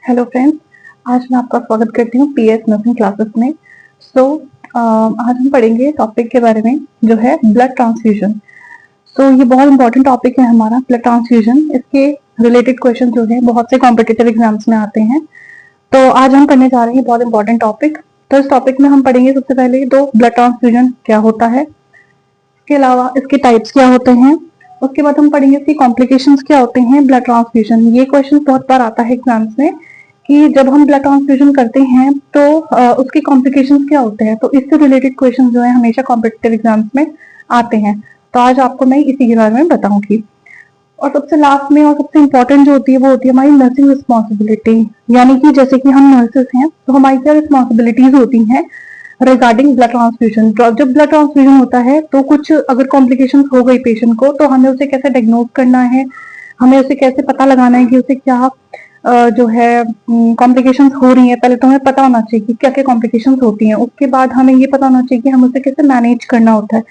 Hello friends, आज मैं आपका स्वागत करती हूँ पीएस नर्सिंग क्लासेस में। आज हम पढ़ेंगे टॉपिक के बारे में जो है ब्लड ट्रांसफ्यूजन। ये बहुत इंपॉर्टेंट टॉपिक है हमारा ब्लड ट्रांसफ्यूजन। इसके रिलेटेड क्वेश्चन जो है बहुत से कॉम्पिटिटिव एग्जाम्स में आते हैं। तो आज हम करने जा रहे हैं बहुत इंपॉर्टेंट टॉपिक। तो इस टॉपिक में हम पढ़ेंगे सबसे पहले तो ब्लड ट्रांसफ्यूजन क्या होता है, इसके अलावा इसके टाइप्स क्या होते हैं। उसके बाद हम पढ़ेंगे इसकी कॉम्प्लिकेशंस क्या होते हैं ब्लड ट्रांसफ्यूजन। ये क्वेश्चन बहुत बार आता है एग्जाम्स में कि जब हम ब्लड ट्रांसफ्यूजन करते हैं तो उसके कॉम्प्लिकेशंस क्या होते हैं। तो इससे रिलेटेड क्वेश्चन जो है हमेशा कॉम्पिटिटिव एग्जाम्स में आते हैं। तो आज आपको मैं इसी के बारे में बताऊंगी। और सबसे लास्ट में और सबसे इम्पोर्टेंट जो होती है वो होती है हमारी नर्सिंग रिस्पॉन्सिबिलिटी, यानी कि जैसे कि हम नर्सेस हैं तो हमारी क्या रिस्पॉन्सिबिलिटीज होती हैं रिगार्डिंग ब्लड ट्रांसफ्यूजन। जब ब्लड ट्रांसफ्यूजन होता है तो कुछ अगर कॉम्प्लिकेशन हो गई पेशेंट को तो हमें उसे कैसे डायग्नोज करना है, हमें उसे कैसे पता लगाना है कि उसे क्या जो है कॉम्प्लिकेशंस हो रही है। पहले तो हमें पता होना चाहिए कि क्या क्या कॉम्प्लिकेशंस होती हैं। उसके बाद हमें ये पता होना चाहिए कि हम उसे कैसे मैनेज करना होता है,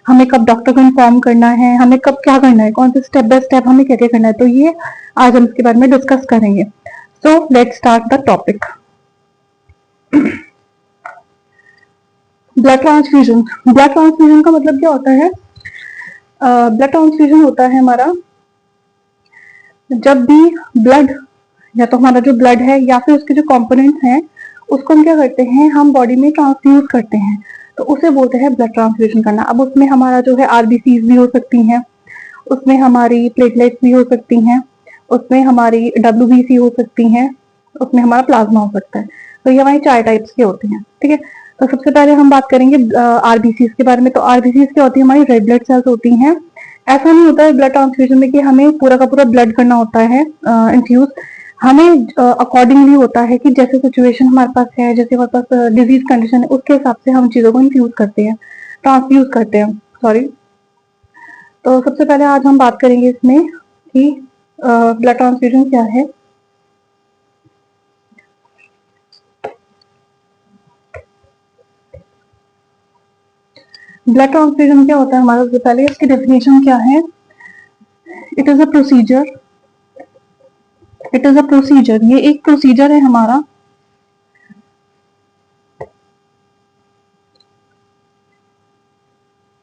हमें कब डॉक्टर को इन्फॉर्म करना है, हमें कब क्या करना है, कौन से स्टेप बाय स्टेप हमें क्या क्या करना है। तो ये आज हम इसके बारे में डिस्कस करेंगे। So let's start the topic. Blood transfusion. Blood transfusion का मतलब क्या होता है? ब्लड ट्रांसफ्यूजन होता है हमारा जब भी ब्लड या तो हमारा जो ब्लड है या फिर उसके जो कंपोनेंट्स हैं उसको हम क्या करते हैं, हम बॉडी में ट्रांसफ्यूज करते हैं, तो उसे बोलते हैं ब्लड ट्रांसफ्यूजन करना। अब उसमें हमारा जो है आरबीसीज भी हो सकती हैं, उसमें हमारी प्लेटलेट्स भी हो सकती हैं, उसमें हमारी डब्ल्यूबीसी हो सकती हैं, उसमें हमारा प्लाज्मा हो सकता है। तो ये हमारी 4 टाइप्स के होते हैं, ठीक है। तो सबसे पहले हम बात करेंगे आरबीसीज के बारे में। तो आरबीसीज क्या होती है? हमारी रेड ब्लड सेल्स होती हैं। ऐसा नहीं होता है ब्लड ट्रांसफ्यूजन में कि हमें पूरा का पूरा ब्लड करना होता है इन्फ्यूज। हमें अकॉर्डिंगली होता है कि जैसे सिचुएशन हमारे पास है, जैसे हमारे पास डिजीज कंडीशन है, उसके हिसाब से हम चीजों को इन्फ्यूज करते हैं, ट्रांसफ्यूज करते हैं, सॉरी। तो सबसे पहले आज हम बात करेंगे इसमें कि ब्लड ट्रांसफ्यूजन क्या है। ब्लड ट्रांसफ्यूजन क्या होता है हमारा, सबसे पहले इसकी डेफिनेशन क्या है। It is a procedure, it is a procedure, ये एक प्रोसीजर है हमारा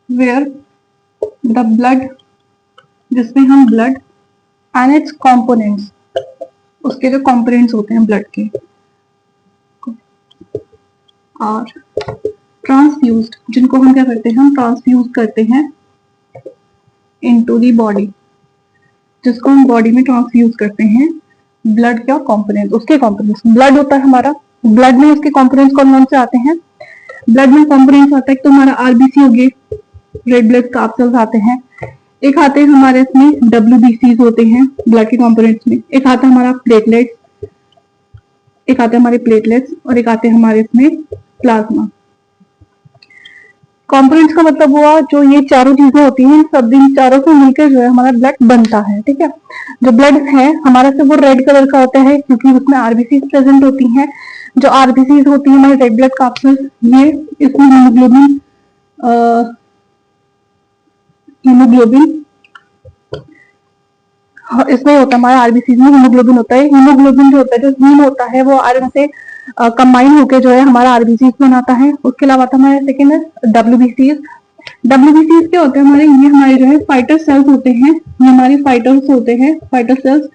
वेयर द ब्लड, जिसमें हम ब्लड एंड इट्स कंपोनेंट्स, उसके जो कंपोनेंट्स होते हैं ब्लड के, और ट्रांसफ्यूज्ड, जिनको हम क्या करते हैं, हम ट्रांसफ्यूज करते हैं इनटू द बॉडी, जिसको हम बॉडी में ट्रांसफ्यूज करते हैं ब्लड का कंपोनेंट, उसके कंपोनेंट्स। ब्लड होता है हमारा, ब्लड में उसके कंपोनेंट्स कौन कौन से आते हैं? ब्लड में कंपोनेंट्स आता है तो हमारा आरबीसी हो गए, रेड ब्लड कार्ड सेल्स आते हैं। एक आते हैं हमारे इसमें डब्ल्यूबीसीज होते हैं ब्लड के कंपोनेंट्स में। एक आता है हमारा प्लेटलेट्स, एक आते हैं हमारे प्लेटलेट्स, और एक आते हैं हमारे इसमें प्लाज्मा। कंपोनेंट्स का मतलब हुआ जो ये चारों चीजें होती हैं, सब इन चारों से मिलकर जो है हमारा ब्लड बनता है, ठीक है। जो ब्लड है हमारा से वो रेड कलर का होता है क्योंकि उसमें आरबीसी प्रेजेंट होती हैं। जो आरबीसी होती है हमारे रेड ब्लड कैप्सूल्स, ये इसमें हीमोग्लोबिन इसमें होता है, हमारा आरबीसी में हीमोग्लोबिन होता है। हीमोग्लोबिन जो होता है, जो हीम होता है, वो आयरन से कंबाइन होकर जो है हमारा आरबीसी बनाता है। उसके अलावा हमारे सेकेंड है डब्ल्यूबीसीज। डब्ल्यूबीसीज क्या होते हैं हमारे, ये हमारे जो है फाइटर सेल्स होते हैं, ये हमारी फाइटर्स होते हैं, fighter cells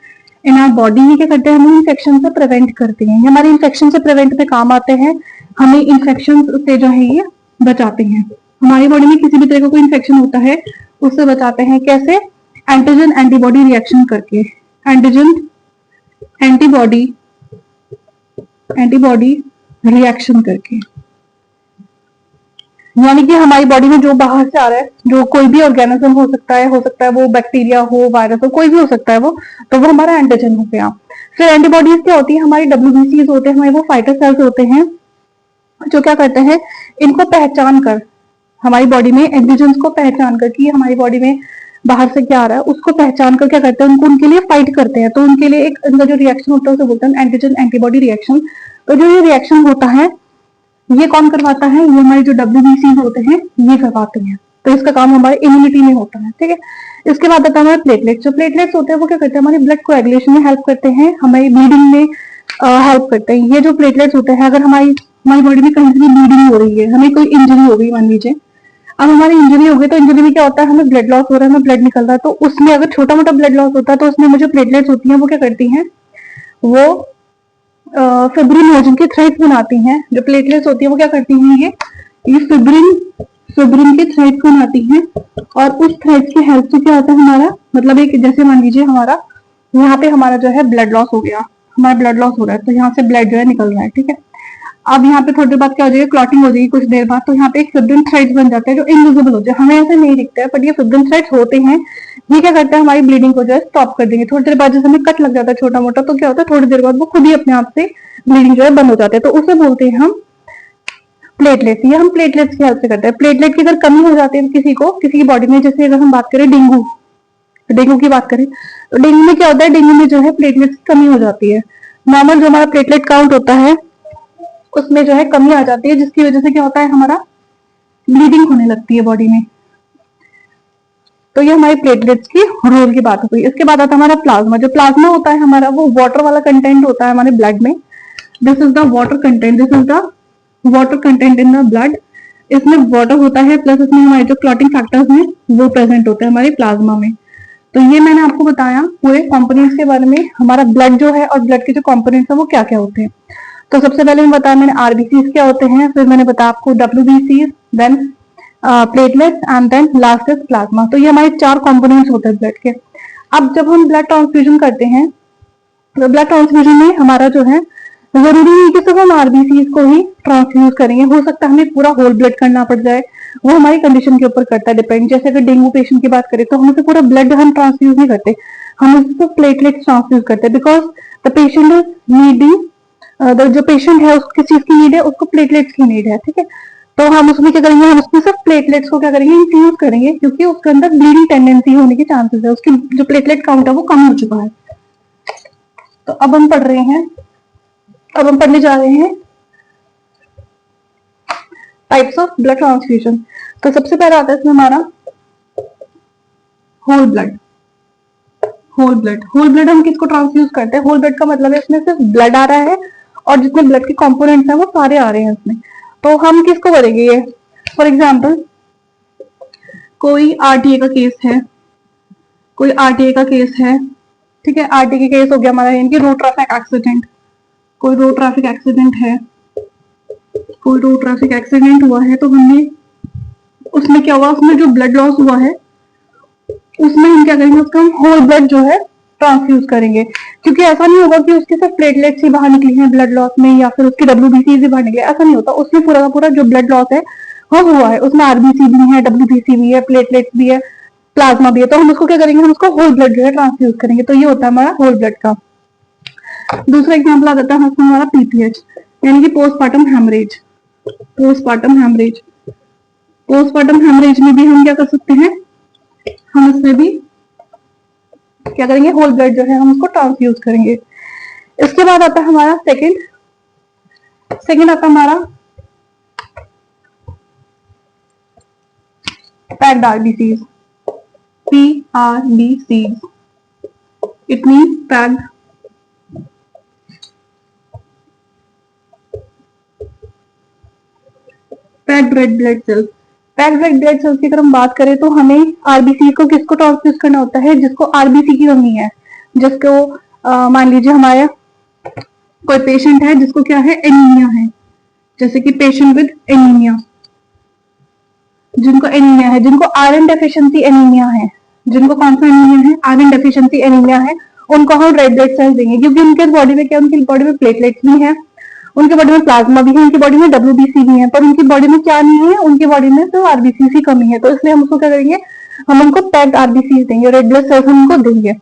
in our body. ये क्या करते हैं, हमें इन्फेक्शन से प्रिवेंट करते हैं, ये हमारे इन्फेक्शन से प्रिवेंट पे काम आते हैं, हमें इन्फेक्शन से जो है ये बचाते हैं। हमारी बॉडी में किसी भी तरह का कोई इन्फेक्शन होता है उससे बचाते हैं। कैसे? एंटीजन एंटीबॉडी रिएक्शन करके, एंटीजन एंटीबॉडी एंटीबॉडी रिएक्शन करके, यानी कि हमारी बॉडी में जो बाहर से आ रहा है, जो कोई भी ऑर्गेनिज्म हो सकता है वो बैक्टीरिया हो, वायरस हो, कोई भी हो सकता है वो, तो वो हमारा एंटीजन हो गया। फिर एंटीबॉडीज क्या होती है, हमारी डब्ल्यूबीसीज होते हैं, हमारे वो फाइटर सेल्स होते हैं जो क्या करते हैं, इनको पहचान कर, हमारी बॉडी में एंटीजन को पहचान कर कि हमारी बॉडी में बाहर से क्या आ रहा है, उसको पहचान कर क्या करते हैं, उनको उनके लिए फाइट करते हैं। तो उनके लिए एक इनका जो रिएक्शन होता है उसे बोलते हैं एंटीजन एंटीबॉडी रिएक्शन। तो जो ये रिएक्शन होता है ये कौन करवाता है, ये हमारे जो डब्ल्यूबीसी होते हैं ये करवाते हैं। तो इसका काम हमारे इम्यूनिटी में होता है, ठीक है। इसके बाद आता है हमारे प्लेटलेट्स। जो प्लेटलेट्स होते हैं वो क्या करते हैं, हमारी ब्लड कोएगुलेशन में हेल्प करते हैं, हमारी ब्लीडिंग में हेल्प करते हैं। ये जो प्लेटलेट्स होते हैं, अगर हमारी हमारी बॉडी में कहीं से भी ब्लीडिंग हो रही है, हमें कोई इंजरी हो गई मान लीजिए, अब हमारी इंजरी हो गई तो इंजरी में क्या होता है, हमें ब्लड लॉस हो रहा है, हमें ब्लड निकल रहा है, तो उसमें अगर छोटा मोटा ब्लड लॉस होता है तो उसमें मुझे प्लेटलेट्स होती हैं, वो क्या करती हैं, वो फिब्रिनोजन के थ्रेड्स बनाती हैं। जो प्लेटलेट्स होती है वो क्या करती हैं, ये फिब्रिन फिब्रिन के थ्रेड्स बनाती हैं, और उस थ्रेड्स की हेल्प से क्या होता है हमारा, मतलब एक जैसे मान लीजिए हमारा यहाँ पे हमारा जो है ब्लड लॉस हो गया, हमारा ब्लड लॉस हो रहा है, तो यहाँ से ब्लड जो है निकल रहा है, ठीक है। अब यहाँ पे थोड़ी देर बाद क्या हो जाएगी, क्लॉटिंग हो जाएगी कुछ देर बाद, तो यहाँ पे एक फिब्रिन थ्रेड्स बन जाते हैं जो इनविजिबल होते हैं, हमें ऐसे नहीं दिखता है, बट ये फिब्रिन थ्रेड्स होते हैं। ये क्या करता है, हमारी ब्लीडिंग को जो है स्टॉप कर देंगे। थोड़ी देर बाद जैसे हमें कट लग जाता है छोटा मोटा, तो क्या होता है, थोड़ी देर बाद वो खुद ही अपने आप से ब्लीडिंग जो है बंद हो जाते हैं, तो उसे बोलते हैं हम प्लेटलेट्स। ये हम प्लेटलेट्स की हेल्प से करते हैं। प्लेटलेट की अगर कमी हो जाती है किसी को, किसी की बॉडी में, जैसे अगर हम बात करें डेंगू की बात करें, तो डेंगू में क्या होता है, डेंगू में जो है प्लेटलेट्स की कमी हो जाती है। नॉर्मल जो हमारा प्लेटलेट काउंट होता है उसमें जो है कमी आ जाती है, जिसकी वजह से क्या होता है, हमारा ब्लीडिंग होने लगती है बॉडी में। तो ये हमारी प्लेटलेट्स की रोल की बात हुई। इसके बाद आता है हमारा प्लाज्मा। जो प्लाज्मा होता है हमारा, वो वाटर वाला कंटेंट होता है हमारे ब्लड में। This is the water content, this is the water content in the blood. इसमें वाटर होता है, प्लस इसमें हमारे जो क्लॉटिंग फैक्टर्स हैं वो प्रेजेंट होते हैं हमारे प्लाज्मा में। तो ये मैंने आपको बताया पूरे कंपोनेंट्स के बारे में, हमारा ब्लड जो है और ब्लड के जो कंपोनेंट्स हैं वो क्या क्या होते हैं। तो सबसे पहले मैं बताया मैंने आरबीसी क्या होते हैं, फिर मैंने बताया आपको WBC, then platelets and then last is plasma. तो ये हमारे 4 कंपोनेंट्स होते हैं ब्लड के। अब जब हम ब्लड ट्रांसफ्यूजन करते हैं, तो ब्लड ट्रांसफ्यूजन में हमारा जो है, जरूरी नहीं कि सिर्फ हम आरबीसी को ही ट्रांसफ्यूज करेंगे, हो सकता है हमें पूरा होल ब्लड करना पड़ जाए, वो हमारी कंडीशन के ऊपर करता है डिपेंड। जैसे अगर डेंगू पेशेंट की बात करें तो हम उसे पूरा ब्लड हम ट्रांसफ्यूज नहीं करते, हम उसे प्लेटलेट्स ट्रांसफ्यूज करते हैं, because the patient is needing, जो पेशेंट है उसको किस चीज की नीड है, उसको प्लेटलेट्स की नीड है, ठीक है। तो हम उसमें क्या करेंगे, हम उसमें सिर्फ प्लेटलेट्स को क्या करेंगे, इंफ्यूज करेंगे, क्योंकि उसके अंदर ब्लीडिंग टेंडेंसी होने के चांसेस है, उसकी जो प्लेटलेट काउंट है वो कम हो चुका है। तो अब हम पढ़ने जा रहे हैं टाइप्स ऑफ ब्लड ट्रांसफ्यूजन। तो सबसे पहले आता है इसमें हमारा होल ब्लड। होल ब्लड हम किसको ट्रांसफ्यूज करते हैं, होल ब्लड का मतलब है इसमें सिर्फ ब्लड आ रहा है और जितने ब्लड के कंपोनेंट्स हैं वो सारे आ रहे हैं इसमें। तो हम किसको करेंगे ये, फॉर एग्जाम्पल कोई आरटीए का केस है, ठीक है, आरटीए का केस हो गया हमारा, इनकी रोड ट्रैफिक एक्सीडेंट, कोई रोड ट्रैफिक एक्सीडेंट हुआ है, तो हमने उसमें क्या हुआ, उसमें जो ब्लड लॉस हुआ है उसमें हम क्या करेंगे, उसका हम होल ब्लड जो है ट्रांसफ्यूज करेंगे, क्योंकि ऐसा नहीं होगा कि उसके सिर्फ प्लेटलेट्स ही बाहर निकली हैं ब्लड लॉस में, या फिर उसकी डब्ल्यूबीसी ही बाहर निकले, ऐसा नहीं होता। उसमें पूरा का पूरा जो ब्लड लॉस है वो हुआ है, उसमें आरबीसी भी है, डब्ल्यूबीसी भी है, प्लेटलेट्स भी है, प्लाज्मा भी है, तो हम उसको क्या करेंगे, हम उसको होल ब्लड जो है ट्रांसफ्यूज करेंगे। तो ये होता है हमारा होल ब्लड का। दूसरा एग्जाम्पल आ जाता है हमारा पीपीएच, यानी कि पोस्टमार्टम हेमरेज में भी हम क्या कर सकते हैं, हम इसमें भी क्या करेंगे, होल ब्लड जो है हम उसको ट्रांसफ्यूज करेंगे। इसके बाद आता है हमारा सेकंड आता है हमारा packed RBCs, PRBCs, it means packed red blood cells. Packed red blood cells की अगर हम बात करें तो हमें आरबीसी को किसको ट्रांसफ्यूज करना होता है, जिसको आरबीसी की कमी है, जिसको मान लीजिए हमारे कोई पेशेंट है जिसको क्या है, एनीमिया है, जैसे कि पेशेंट विद एनीमिया, जिनको एनीमिया है, जिनको आयरन डेफिशिएंसी एनीमिया है, जिनको कौन सा एनीमिया है, आयरन डेफिशिएंसी एनीमिया है, उनको हम रेड ब्लड सेल्स देंगे, क्योंकि उनके बॉडी में क्या, उनकी बॉडी में प्लेटलेट्स भी है, उनके बॉडी में प्लाज्मा भी है, उनकी बॉडी में डब्ल्यूबीसी भी है, पर उनकी बॉडी में क्या नहीं है, उनकी बॉडी में तो आरबीसी की कमी है, तो इसलिए हम उसको क्या करेंगे, हम उनको पैक्ड आरबीसी देंगे, रेड ब्लड सेल्स हम उनको देंगे।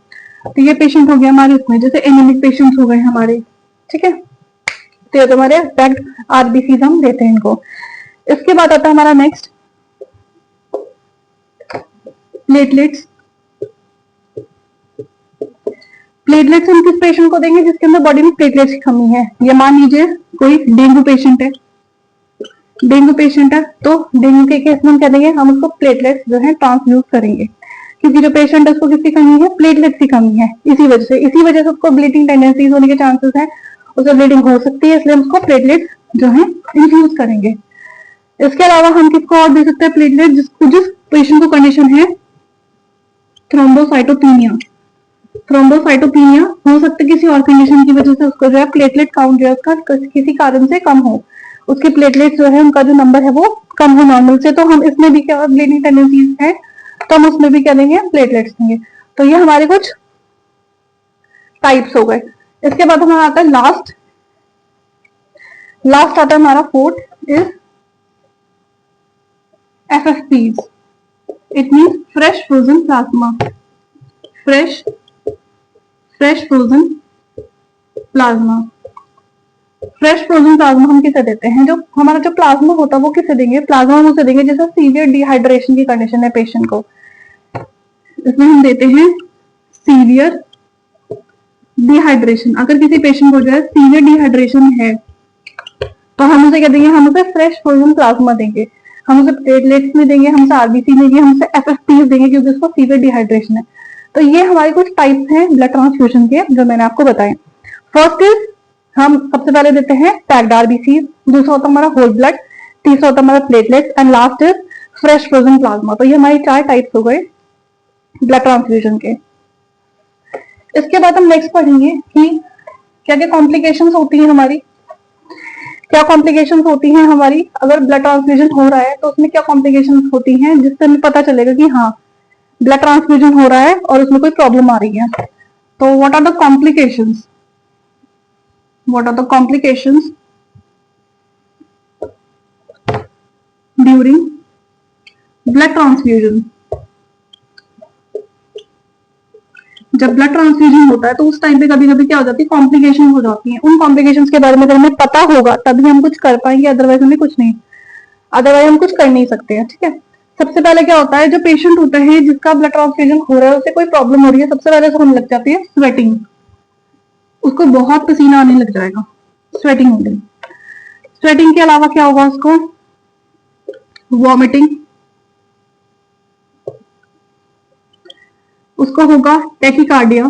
तो ये पेशेंट हो गया हमारे इसमें, जैसे एनीमिक पेशेंट्स हो गए हमारे, ठीक है, तो ये तो हमारे पैक्ड आरबीसी हम देते हैं इनको। इसके बाद आता है हमारा नेक्स्ट प्लेटलेट्स। प्लेटलेट्स हम किस पेशेंट को देंगे, जिसके अंदर बॉडी में प्लेटलेट्स की कमी है। ये मान लीजिए कोई डेंगू पेशेंट है, तो डेंगू के केस में हम क्या देंगे, हम उसको प्लेटलेट्स जो है ट्रांसफ्यूज करेंगे, क्योंकि जो पेशेंट है उसको किसकी कमी है, प्लेटलेट्स की कमी है, इसी वजह से उसको ब्लीडिंग टेंडेंसीज होने के चांसेस है, उससे ब्लीडिंग हो सकती है, इसलिए हम उसको प्लेटलेट जो है इन्फ्यूज करेंगे। इसके अलावा हम किसको और दे सकते हैं प्लेटलेट, जिस पेशेंट को कंडीशन है थ्रोम्बोसाइटोपिनिया। थ्रोम्बोसाइटोपिनिया हो सकता है किसी और कंडीशन की वजह से उसको जो है प्लेटलेट काउंट जो है उसका किसी कारण से कम हो, उसके प्लेटलेट जो है उनका जो नंबर है वो कम हो नॉर्मल से, तो हम इसमें भी क्या ब्लीडिंग टेंडेंसीज है तो हम उसमें भी क्या देंगे प्लेटलेट्स देंगे। तो ये हमारे कुछ टाइप्स हो गए। इसके बाद हमारा आता है लास्ट आता है हमारा fourth is FFPs, it mean fresh frozen plasma. Fresh frozen plasma, fresh frozen plasma हम किसे देते हैं, जो हमारा जो प्लाज्मा होता है वो किसे देंगे, प्लाज्मा हम उसे देंगे जैसे सीवियर डिहाइड्रेशन की कंडीशन है पेशेंट को, इसमें हम देते हैं सीवियर डिहाइड्रेशन। अगर किसी पेशेंट को जो है सीवियर डिहाइड्रेशन है तो हम उसे क्या देंगे, हम उसे फ्रेश फ्रोजन प्लाज्मा देंगे, हम उसे प्लेटलेट्स में देंगे, हम उसे आरबीसी देंगे, हम उसे FFPs देंगे क्योंकि उसको सीवियर डिहाइड्रेशन है। तो ये हमारे कुछ टाइप्स हैं ब्लड ट्रांसफ्यूजन के जो मैंने आपको बताए। फर्स्ट इज हम सबसे पहले देते हैं पैक्ड आरबीसी, दूसरा होता है हमारा होल ब्लड, तीसरा होता है हमारा platelets and last is fresh frozen plasma. तो ये हमारी 4 टाइप्स हो गए ब्लड ट्रांसफ्यूजन के। इसके बाद हम नेक्स्ट पढ़ेंगे कि क्या क्या कॉम्प्लिकेशंस होती हैं हमारी, क्या कॉम्प्लिकेशंस होती हैं हमारी अगर ब्लड ट्रांसफ्यूजन हो रहा है तो उसमें क्या कॉम्प्लिकेशंस होती हैं जिससे हमें पता चलेगा कि हाँ ब्लड ट्रांसफ्यूजन हो रहा है और उसमें कोई प्रॉब्लम आ रही है। तो what are the complications, during blood transfusion. जब ब्लड ट्रांसफ्यूजन होता है तो उस टाइम पे कभी कभी क्या हो जाती है कॉम्प्लिकेशन हो जाती है। उन कॉम्प्लिकेशंस के बारे में अगर हमें पता होगा तभी हम कुछ कर पाएंगे, अदरवाइज हमें कुछ नहीं, अदरवाइज हम कुछ कर नहीं सकते हैं। ठीक है, सबसे पहले क्या होता है, जो पेशेंट होता है जिसका ब्लड ट्रांसफ्यूजन हो रहा है उसे कोई प्रॉब्लम हो रही है, सबसे पहले तो होने लग जाती है स्वेटिंग, उसको बहुत पसीना आने लग जाएगा, स्वेटिंग होगी। स्वेटिंग के अलावा क्या होगा, उसको वॉमिटिंग, उसको होगा टैकीकार्डिया,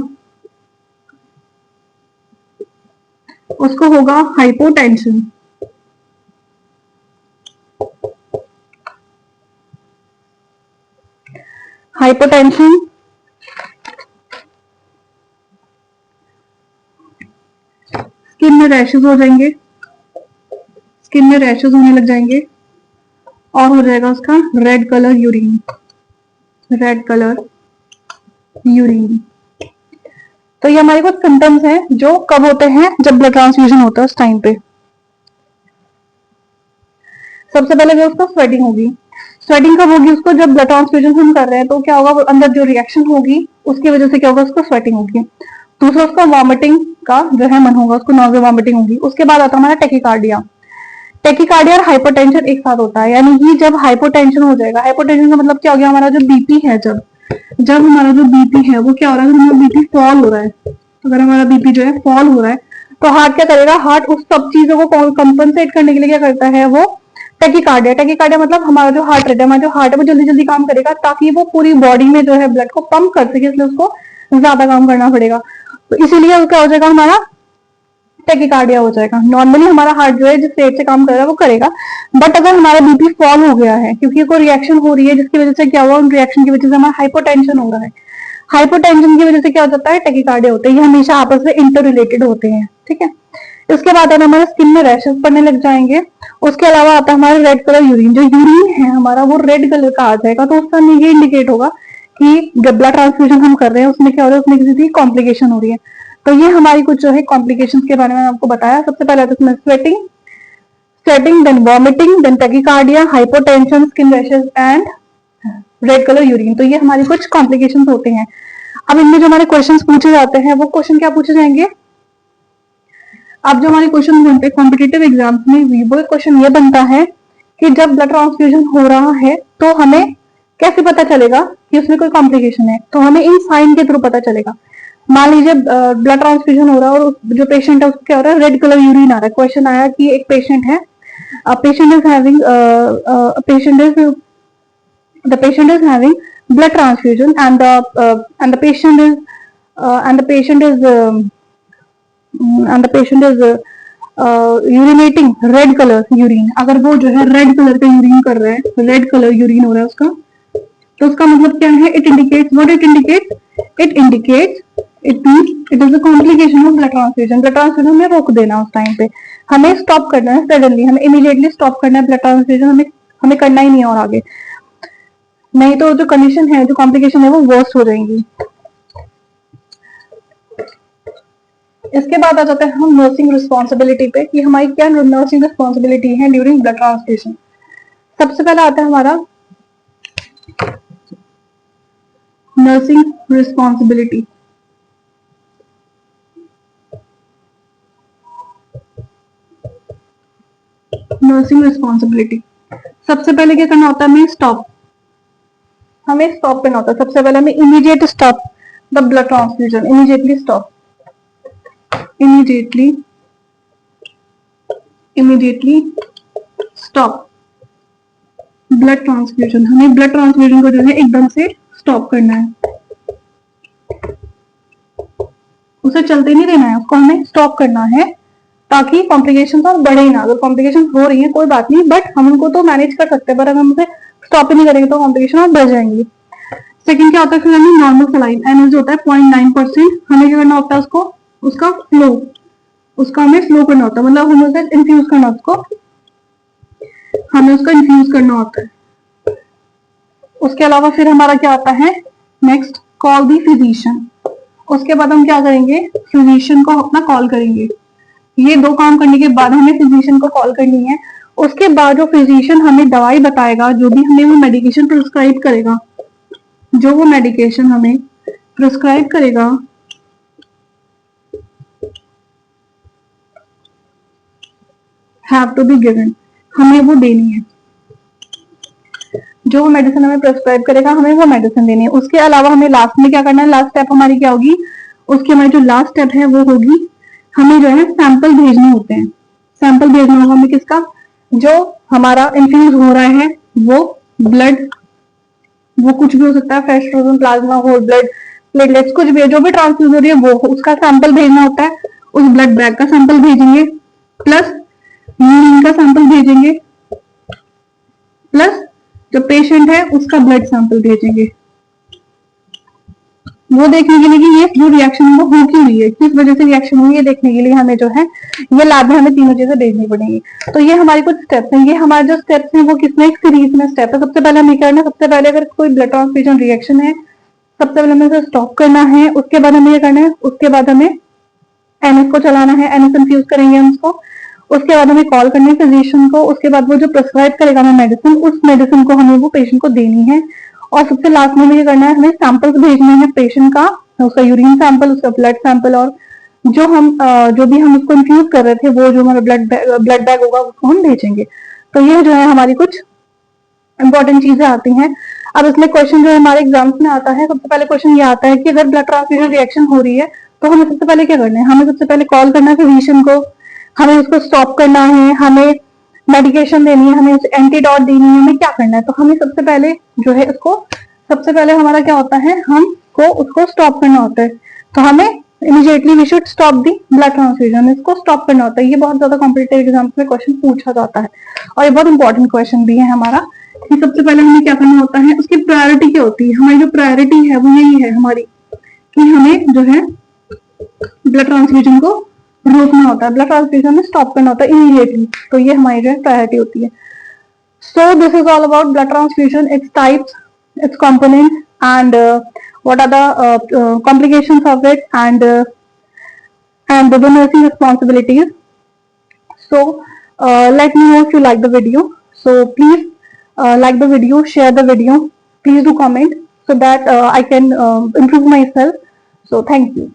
उसको होगा हाइपोटेंशन, स्किन में रैशेज हो जाएंगे, स्किन में रैशेज होने लग जाएंगे और हो जाएगा उसका रेड कलर यूरिन, तो ये हमारे कुछ सिम्टम्स हैं जो कब होते हैं, जब ब्लड ट्रांसफ्यूजन होता है उस टाइम पे। सबसे पहले जो उसको स्वेटिंग होगी, स्वेटिंग कब होगी, उसको जब ब्लड ट्रांसफ्यूजन हम कर रहे हैं तो क्या होगा, वो अंदर जो रिएक्शन होगी उसकी वजह से क्या होगा, उसको स्वेटिंग होगी। दूसरा उसका वॉमिटिंग का जो है मन होगा, उसको नॉजिया वॉमिटिंग होगी। उसके बाद आता है हमारा टैकीकार्डिया, टैकीकार्डिया और हाइपोटेंशन एक साथ होता है, यानी कि जब हाइपोटेंशन हो जाएगा, हाइपोटेंशन का मतलब क्या हो गया, हमारा जो बीपी है, जब हमारा जो बीपी है वो क्या हो रहा है, हमारा बीपी फॉल हो रहा है, अगर हमारा बीपी जो है फॉल हो रहा है तो हार्ट क्या करेगा, हार्ट उस सब चीजों को कंपनसेट करने के लिए क्या करता है, वो टैकीकार्डिया मतलब हमारा जो हार्ट रेट है, हमारा जो हार्ट है वो जल्दी जल्दी काम करेगा ताकि वो पूरी बॉडी में जो है ब्लड को पंप कर सके, इसलिए उसको ज्यादा काम करना पड़ेगा, तो इसीलिए क्या हो जाएगा, हमारा टैकीकार्डिया हो जाएगा। नॉर्मली हमारा हार्ट जो है जिस रेट से काम कर रहा है वो करेगा, बट अगर हमारा बीपी फॉल हो गया है क्योंकि कोई रिएक्शन हो रही है जिसकी वजह से क्या हुआ, उन रिएक्शन की वजह से हमारा हाइपोटेंशन हो रहा है, हाइपोटेंशन की वजह से क्या हो जाता है, टैकीकार्डिया होता है। ये हमेशा आपस में इंटर रिलेटेड होते हैं। ठीक है, इसके बाद है हमारे स्किन में रैशेस पड़ने लग जाएंगे। उसके अलावा आता है हमारा रेड कलर यूरिन, जो यूरिन है हमारा वो रेड कलर का आ जाएगा, तो उसका ये इंडिकेट होगा कि जब ब्लड ट्रांसफ्यूजन हम कर रहे हैं उसमें क्या हो रहा है, उसमें किसी चीज कॉम्प्लिकेशन हो रही है। तो ये हमारी कुछ जो है कॉम्प्लिकेशंस के बारे में आपको बताया। सबसे पहले आता है sweating, then vomiting, then tachycardia, hypotension, skin rashes and red colour urine. तो ये हमारी कुछ कॉम्प्लिकेशंस होते हैं। अब इनमें जो हमारे क्वेश्चंस पूछे जाते हैं वो क्वेश्चन क्या पूछे जाएंगे, अब जो हमारे क्वेश्चन बनते हैं कॉम्पिटिटिव एग्जाम्स में, वो क्वेश्चन ये बनता है कि जब ब्लड ट्रांसफ्यूजन हो रहा है तो हमें कैसे पता चलेगा कि उसमें कोई कॉम्प्लिकेशन है, तो हमें इन साइन के थ्रू पता चलेगा। मान लीजिए ब्लड ट्रांसफ्यूजन हो रहा है और जो पेशेंट है उसको क्या हो रहा है, रेड कलर यूरिन आ रहा है। क्वेश्चन आया कि एक पेशेंट है, patient is having the patient is having blood transfusion and the patient is and the patient is urinating red colour urine, अगर वो जो है रेड कलर का यूरिन कर रहा है, रेड कलर यूरिन हो रहा है उसका, तो उसका मतलब क्या है? It indicates, what it indicates? It indicates, it means it is a complication of blood transfusion. Blood transfusion में रोक देना उस टाइम पे, हमें स्टॉप करना है सडनली, हमें इमीडिएटली स्टॉप करना है ब्लड ट्रांसफ्यूजन, हमें करना ही नहीं और आगे, नहीं तो जो कंडीशन है, जो कॉम्प्लिकेशन है वो वर्स्ट हो जाएंगी। इसके बाद आ जाते हैं हम नर्सिंग रिस्पॉन्सिबिलिटी पे कि हमारी क्या नर्सिंग रिस्पॉन्सिबिलिटी है ड्यूरिंग ब्लड ट्रांसफ्यूजन। सबसे पहला आता है हमारा नर्सिंग रिस्पॉन्सिबिलिटी। नर्सिंग रिस्पॉन्सिबिलिटी, सबसे पहले क्या करना होता है? हमें स्टॉप करना होता है। सबसे पहले हमें immediate stop the blood transfusion, immediately stop, immediately stop blood transfusion. हमें ब्लड ट्रांसफ्यूजन को जो है एकदम से स्टॉप करना है, उसे चलते नहीं देना है, उसको हमें स्टॉप करना है ताकि कॉम्प्लिकेशन और बढ़े ना। अगर कॉम्प्लिकेशन हो रही है कोई बात नहीं, बट हम उनको तो मैनेज कर सकते हैं, पर अगर हम उसे स्टॉप ही नहीं करेंगे तो कॉम्प्लिकेशन और बढ़ जाएंगी। सेकंड क्या होता है? फिर हमें नॉर्मल सलाइन एनएस जो होता है 0.9%, हमें क्या करना होता है? उसको उसका फ्लो, उसका हमें स्लो करना होता है, मतलब हमें उसे इन्फ्यूज करना, हमें उसका इन्फ्यूज करना होता है। उसके अलावा फिर हमारा क्या आता है नेक्स्ट? कॉल दी फिजिशियन। उसके बाद हम क्या करेंगे? फिजिशियन को अपना कॉल करेंगे। ये दो काम करने के बाद हमें फिजिशियन को कॉल करनी है। उसके बाद जो फिजिशियन हमें दवाई बताएगा, जो भी हमें वो मेडिकेशन प्रिस्क्राइब करेगा, जो वो मेडिकेशन हमें प्रिस्क्राइब करेगा, हैव टू बी गिवन, हमें वो देनी है। जो वो मेडिसिन हमें प्रिस्क्राइब करेगा, हमें वो मेडिसिन देनी है। उसके अलावा हमें लास्ट में क्या करना है? लास्ट स्टेप हमारी क्या होगी? उसकी हमारी जो लास्ट स्टेप है वो होगी, हमें जो है सैंपल भेजने होते हैं। सैंपल भेजना होगा हमें किसका? जो हमारा इन्फ्यूज हो रहा है वो ब्लड, वो कुछ भी हो सकता है, fresh frozen plasma, whole blood, platelets, कुछ भी है, जो भी ट्रांसफ्यूज हो रही है वो, उसका सैंपल भेजना होता है। उस ब्लड बैग का सैंपल भेजेंगे, प्लस यूरिन का सैंपल भेजेंगे, प्लस जो पेशेंट है उसका ब्लड सैंपल भेजेंगे, वो देखने के लिए कि ये जो रिएक्शन है वो हो क्यों रही है, किस वजह से रिएक्शन हुई है, देखने के लिए हमें जो है ये लैब में हमें तीनों चीजें देखनी पड़ेंगी। तो ये हमारे कुछ स्टेप्स हैं। ये हमारे जो स्टेप्स हैं वो किसमें? एक सीरीज में स्टेप है। सबसे पहले हमें करना है, सबसे पहले अगर कोई ब्लड ट्रांसफ्यूजन रिएक्शन है, सबसे पहले हमें उसे स्टॉप करना है। उसके बाद हमें ये करना है, उसके बाद हमें एनएस को चलाना है, एनएस इन्फ्यूज करेंगे हम उसको। उसके बाद हमें कॉल करनी है फिजिशियन को। उसके बाद वो जो प्रिस्क्राइब करेगा हमें मेडिसिन, उस मेडिसिन को हमें वो पेशेंट को देनी है। और सबसे लास्ट में ये करना है, हमें सैंपल्स भेजने हैं पेशेंट का, उसका यूरिन सैंपल, उसका ब्लड सैंपल, और जो भी हम उसको इन्फ्यूज कर रहे थे वो जो हमारा ब्लड बैग होगा उसको हम भेजेंगे। तो ये जो है हमारी कुछ इंपॉर्टेंट चीजें आती हैं। अब इसमें क्वेश्चन जो हमारे एग्जाम्स में आता है, सबसे पहले क्वेश्चन ये आता है कि अगर ब्लड ट्रांसफ्यूजन रिएक्शन हो रही है तो हमें सबसे पहले क्या करना है? हमें सबसे पहले कॉल करना है फिजिशियन को, हमें उसको स्टॉप करना है, हमें मेडिकेशन देनी है, हमें एंटीडॉट देनी है, हमें क्या करना है? तो हमें सबसे पहले जो है उसको, सबसे पहले हमारा क्या होता है? हमको उसको स्टॉप करना होता है। तो हमें immediately we should stop the blood transfusion, इसको स्टॉप करना होता है। ये बहुत ज्यादा कॉम्पिटिटिव एग्जाम्स में क्वेश्चन पूछा जाता है और ये बहुत इंपॉर्टेंट क्वेश्चन भी है हमारा कि सबसे पहले हमें क्या करना होता है, उसकी प्रायोरिटी क्या होती है? हमारी जो प्रायोरिटी है वो यही है हमारी कि हमें जो है ब्लड ट्रांसफ्यूजन को रोकना होता है, ब्लड ट्रांसफ्यूजन में स्टॉप करना होता है इमीडिएटली। तो ये हमारी जो है प्रायोरिटी होती है। So this is all about blood transfusion, its types, its components, and what are the complications of it, and the nursing responsibilities. So let me know if you like the video. So please like the video, share the video, please do comment so that I can improve myself. So thank you.